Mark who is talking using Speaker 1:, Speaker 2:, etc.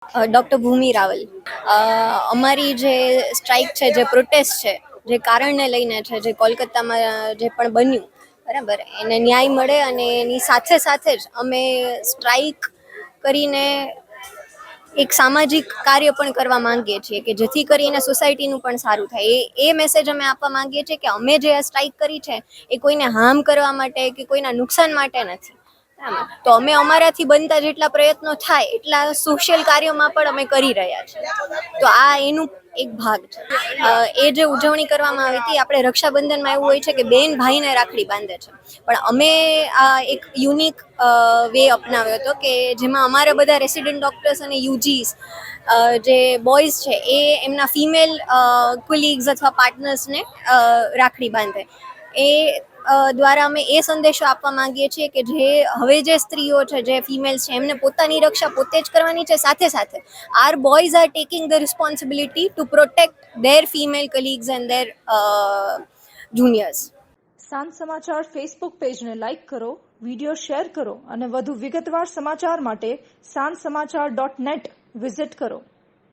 Speaker 1: Doctor ભૂમિ રાવલ. અમારી જે strike છે, જે પ્રોટેસ્ટ છે, જે કારણને લઈને છે, જે કોલકાતામાં જે પણ બન્યું, બરાબર, એને ન્યાય મળે અને એની સાથે સાથે જ અમે સ્ટ્રાઇક કરીને એક સામાજિક કાર્ય પણ કરવા માંગીએ છીએ કે જેથી કરીને સોસાયટીનું પણ સારું થાય. એ મેસેજ અમે આપવા માંગીએ છીએ કે અમે જે આ સ્ટ્રાઇક કરી છે એ કોઈને હાર્મ કરવા માટે કે કોઈના નુકસાન માટે નથી. તો અમે અમારાથી બનતા જેટલા પ્રયત્નો થાય એટલા સોશિયલ કાર્યોમાં પણ અમે કરી રહ્યા છીએ. તો આ એનું એક ભાગ છે. એ જે ઉજવણી કરવામાં આવી હતી, આપણે રક્ષાબંધનમાં એવું હોય છે કે બેન ભાઈને રાખડી બાંધે છે, પણ અમે આ એક યુનિક વે અપનાવ્યો હતો કે જેમાં અમારા બધા રેસિડેન્ટ ડોક્ટર્સ અને યુજીસ જે બોયઝ છે એ એમના ફિમેલ કોલિગ્સ અથવા પાર્ટનર્સને રાખડી બાંધે. એ દ્વારા અમે એ સંદેશો આપવા માંગીએ છીએ કે હવે જે સ્ત્રીઓ છે, જે ફિમેલ્સ છે, એમને પોતાની રક્ષા પોતે જ કરવાની છે. સાથે સાથે are boys are taking the responsibility to protect their female colleagues and their juniors.
Speaker 2: સાંજ સમાચાર ફેસબુક પેજને લાઇક કરો, વિડીયો શેર કરો અને વધુ વિગતવાર સમાચાર માટે sanssamachar.net વિઝિટ કરો.